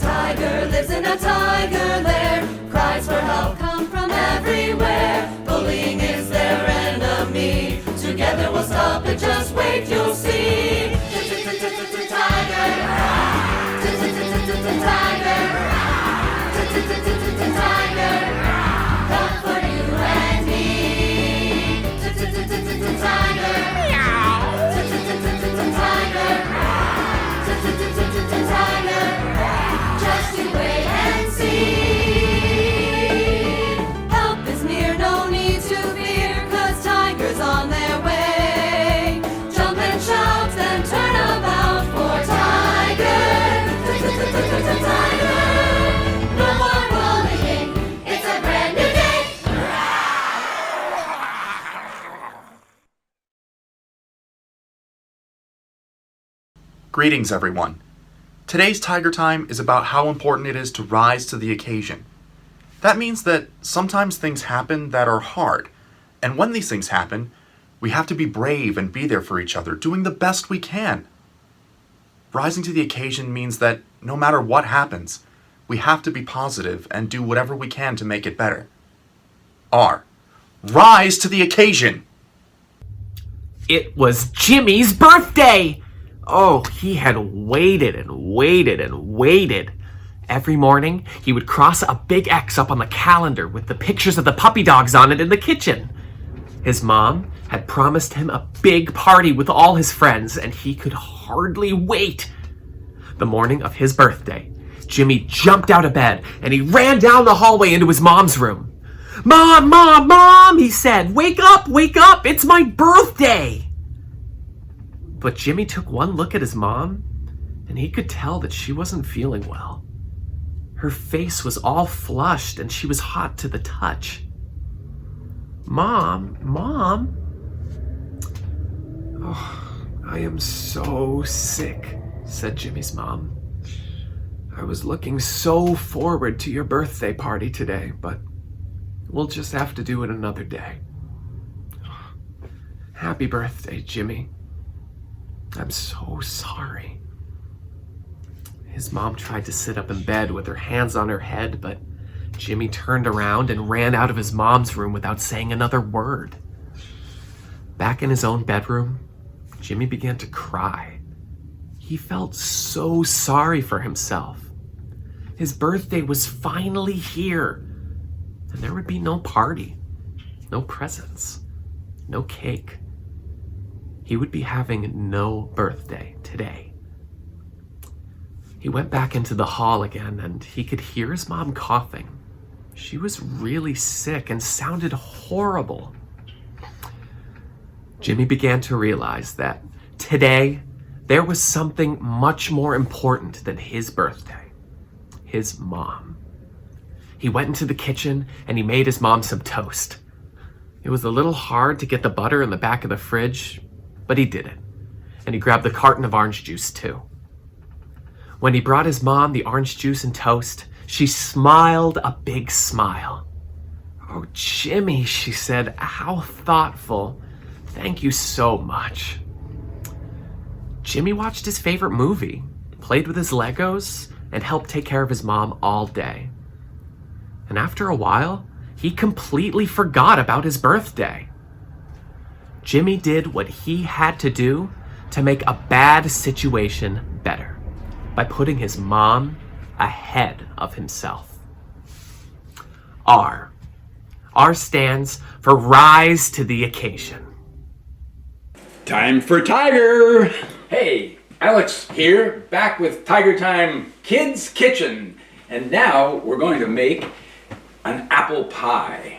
Tiger lives in a tiger lair. Cries for help come from everywhere. Bullying is their enemy. Together we'll stop it, just wait, you'll see. Tiger, tiger, tiger, come for you and me. Tiger, tiger, just you wait and see. Help is near, no need to fear, 'cause Tiger's on their way. Jump and shout, then turn about for Tiger. Tiger, no more bullying, it's a brand new day. Greetings, everyone. Today's Tiger Time is about how important it is to rise to the occasion. That means that sometimes things happen that are hard, and when these things happen, we have to be brave and be there for each other, doing the best we can. Rising to the occasion means that no matter what happens, we have to be positive and do whatever we can to make it better. R. Rise to the occasion! It was Jimmy's birthday! Oh, he had waited and waited and waited. Every morning, he would cross a big X up on the calendar with the pictures of the puppy dogs on it in the kitchen. His mom had promised him a big party with all his friends, and he could hardly wait. The morning of his birthday, Jimmy jumped out of bed, and he ran down the hallway into his mom's room. "Mom, Mom, Mom," he said, wake up, it's my birthday." But Jimmy took one look at his mom, and he could tell that she wasn't feeling well. Her face was all flushed, and she was hot to the touch. Mom. "Oh, I am so sick," said Jimmy's mom. "I was looking so forward to your birthday party today, but we'll just have to do it another day." "Happy birthday, Jimmy. I'm so sorry." His mom tried to sit up in bed with her hands on her head, but Jimmy turned around and ran out of his mom's room without saying another word. Back in his own bedroom, Jimmy began to cry. He felt so sorry for himself. His birthday was finally here, and there would be no party, no presents, no cake. He would be having no birthday today. He went back into the hall again, and he could hear his mom coughing. She was really sick and sounded horrible. Jimmy began to realize that today there was something much more important than his birthday: his mom. He went into the kitchen and he made his mom some toast. It was a little hard to get the butter in the back of the fridge, but he did it, and he grabbed the carton of orange juice too. When he brought his mom the orange juice and toast, she smiled a big smile. "Oh, Jimmy," she said, "how thoughtful. Thank you so much." Jimmy watched his favorite movie, played with his Legos, and helped take care of his mom all day. And after a while, he completely forgot about his birthday. Jimmy did what he had to do to make a bad situation better by putting his mom ahead of himself. R. R stands for rise to the occasion. Time for Tiger! Hey, Alex here, back with Tiger Time Kids Kitchen. And now we're going to make an apple pie.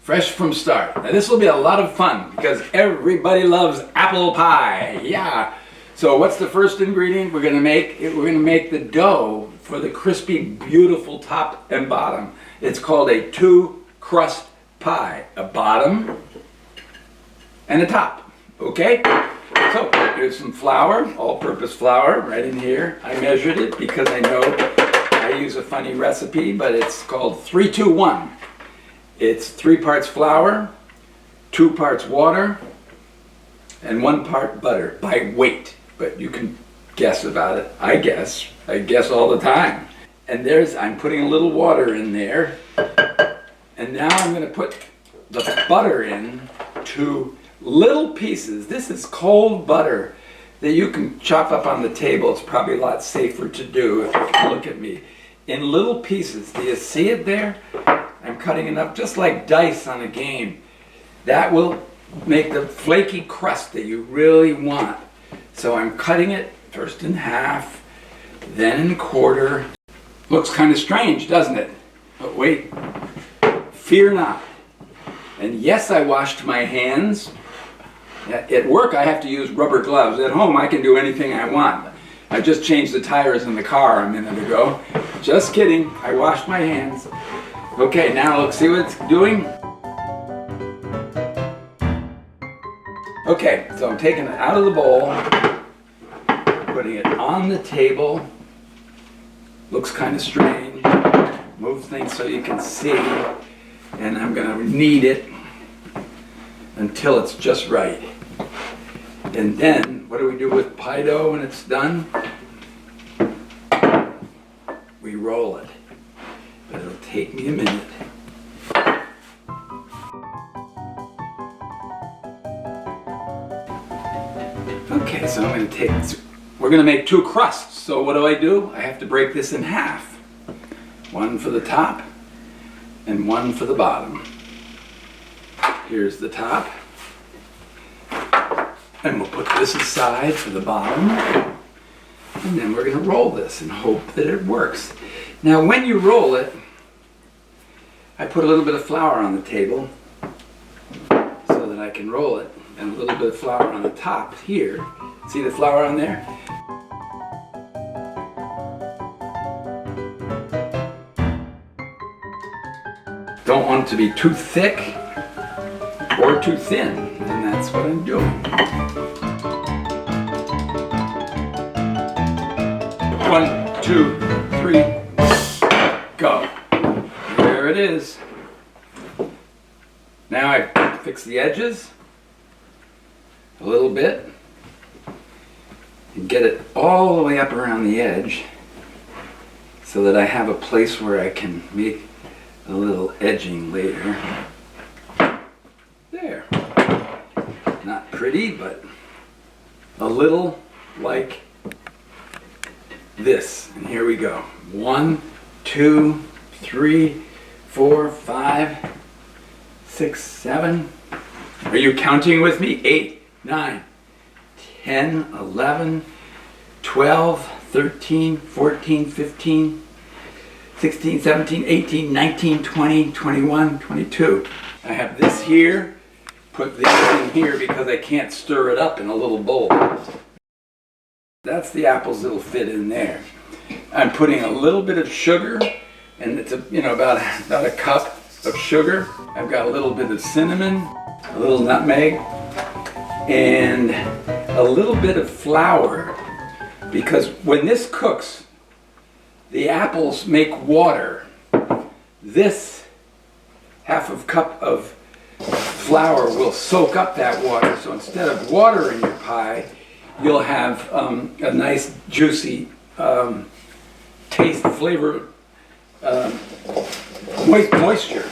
Fresh from start. Now this will be a lot of fun because everybody loves apple pie. Yeah. So what's the first ingredient we're gonna make? We're gonna make the dough for the crispy, beautiful top and bottom. It's called a two-crust pie. A bottom and a top. Okay? So here's some flour, all-purpose flour, right in here. I measured it because I know I use a funny recipe, but it's called 3-2-1. It's 3 parts flour, 2 parts water, and 1 part butter by weight. But you can guess about it. I guess all the time. And I'm putting a little water in there. And now I'm going to put the butter in to little pieces. This is cold butter that you can chop up on the table. It's probably a lot safer to do if you can look at me. In little pieces. Do you see it there? I'm cutting it up just like dice on a game. That will make the flaky crust that you really want. So I'm cutting it first in half, then in a quarter. Looks kind of strange, doesn't it? But wait, fear not. And yes, I washed my hands. At work, I have to use rubber gloves. At home, I can do anything I want. I just changed the tires in the car a minute ago. Just kidding, I washed my hands. Okay, now let's see what it's doing. Okay, so I'm taking it out of the bowl, putting it on the table. Looks kind of strange. Move things so you can see. And I'm going to knead it until it's just right. And then, what do we do with pie dough when it's done? We roll it. But it'll take me a minute. Okay, so we're going to make 2 crusts. So what do? I have to break this in half. One for the top and one for the bottom. Here's the top. And we'll put this aside for the bottom. And then we're going to roll this and hope that it works. Now when you roll it, I put a little bit of flour on the table so that I can roll it. And a little bit of flour on the top here. See the flour on there? Don't want it to be too thick or too thin, and that's what I'm doing. 1, 2, 3, go. There it is. Now I fix the edges a little bit and get it all the way up around the edge so that I have a place where I can make a little edging later. There. Not pretty, but a little like this. And here we go. 1, 2, 3, 4, 5, 6, 7. Are you counting with me? 8, 9, 10, 11, 12, 13, 14, 15, 16, 17, 18, 19, 20, 21, 22. I have this here. Put this in here because I can't stir it up in a little bowl. That's the apples that'll fit in there. I'm putting a little bit of sugar, and it's about a cup of sugar. I've got a little bit of cinnamon, a little nutmeg, and a little bit of flour, because when this cooks, the apples make water. This half of cup of flour will soak up that water, so instead of water in your pie, you'll have a nice juicy taste, flavor, moisture.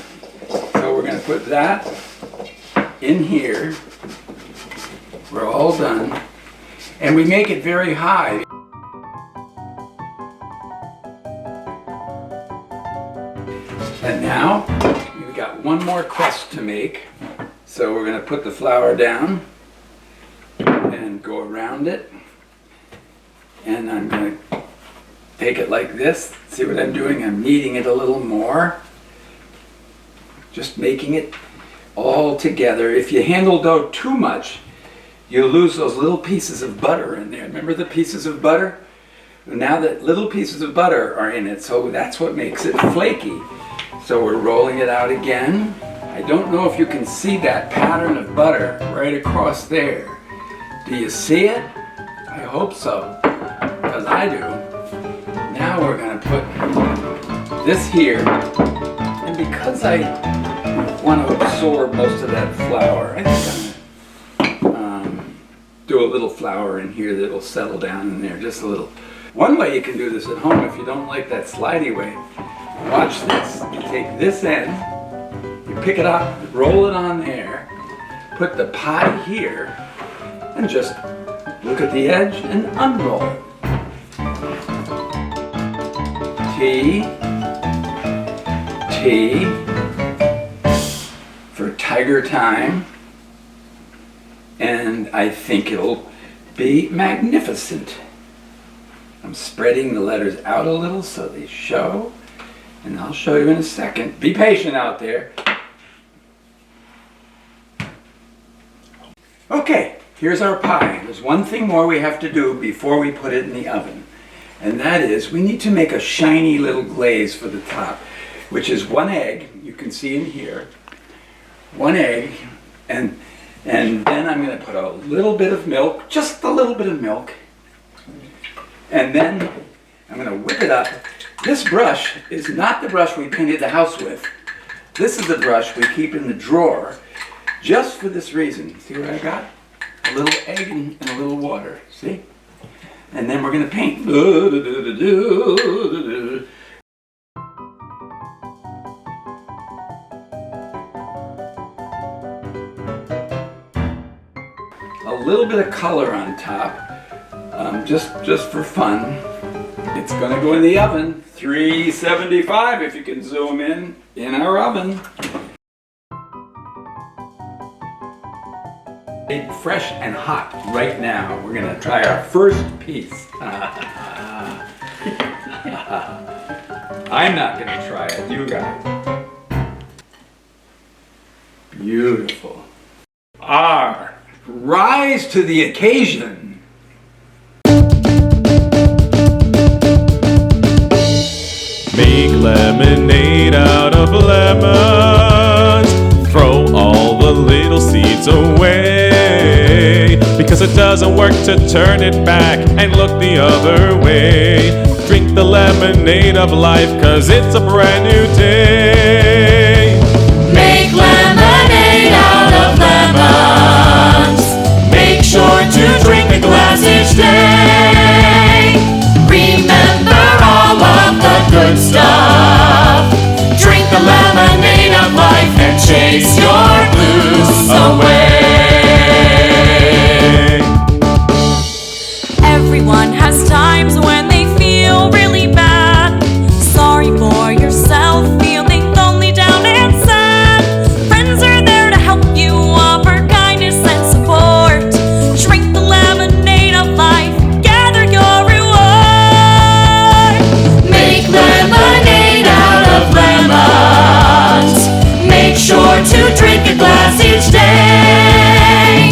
So we're going to put that in here. We're all done. And we make it very high. And now we've got one more crust to make. So we're going to put the flour down and go around it. And I'm going to take it like this. See what I'm doing? I'm kneading it a little more. Just making it all together. If you handle dough too much, you lose those little pieces of butter in there. Remember the pieces of butter? Now that little pieces of butter are in it, so that's what makes it flaky. So we're rolling it out again. I don't know if you can see that pattern of butter right across there. Do you see it? I hope so, because I do. Now we're going to put this here, and because I want to absorb most of that flour, I think I'm going to do a throw a little flour in here that'll settle down in there, just a little. One way you can do this at home if you don't like that slidey way, watch this. You take this end, you pick it up, roll it on there, put the pie here, and just look at the edge and unroll it. T for Tiger Time, and I think it'll be magnificent. I'm spreading the letters out a little so they show, and I'll show you in a second. Be patient out there. Okay, here's our pie. There's one thing more we have to do before we put it in the oven, and that is we need to make a shiny little glaze for the top, which is 1 egg. You can see in here, 1 egg, and then I'm going to put a little bit of milk, just a little bit of milk, and then I'm going to whip it up. This brush is not the brush we painted the house with. This is the brush we keep in the drawer just for this reason. See what I got? A little egg and a little water. See? And then we're going to paint. A little bit of color on top, just for fun. It's going to go in the oven, 375 if you can zoom in our oven. Fresh and hot right now. We're going to try our first piece. I'm not going to try it, you guys. Beautiful. R. Rise to the occasion. Make lemonade out of lemons. Throw all the little seeds away, because it doesn't work to turn it back and look the other way. Drink the lemonade of life, 'cause it's a brand new day. Make lemonade out of lemons. Make sure to drink a glass each day. Remember all of the good stuff. Drink the lemonade of life and chase your blues away. Everyone has times when they feel really bad. Sorry for yourself, feeling lonely, down and sad. Friends are there to help you, offer kindness and support. Drink the lemonade of life, gather your reward. Make lemonade out of lemons. Make sure to drink a glass each day.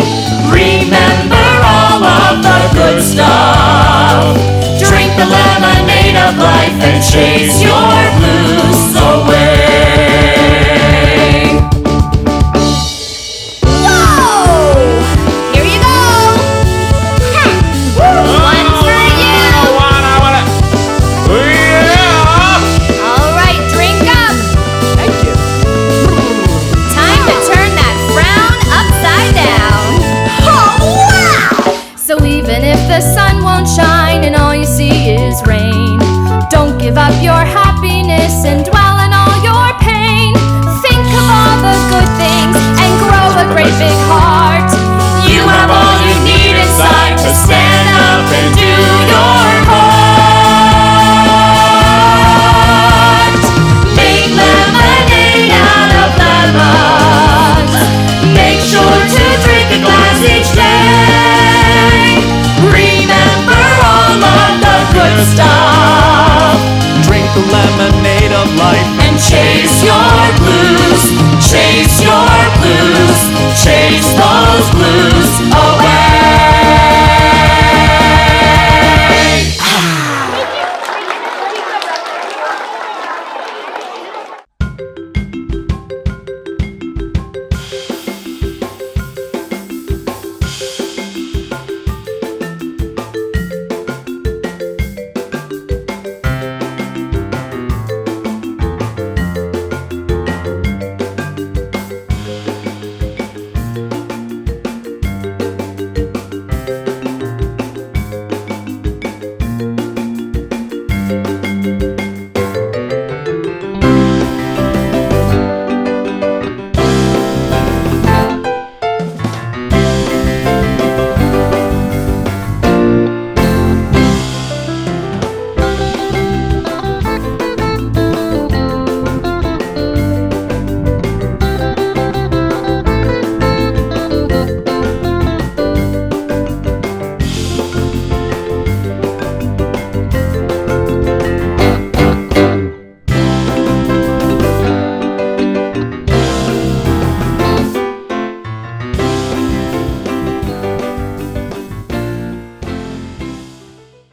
Remember all of the good stuff. Drink the lemonade of life and chase your blues away. Whoa! Here you go! One for you! Alright, drink up! Thank you. Time to turn that frown upside down! Oh, wow! So even if the sun won't shine and all you see is rain, don't give up your happiness and dwell on all your pain. Think of all the good things and grow a great big heart. You have all you need inside to stand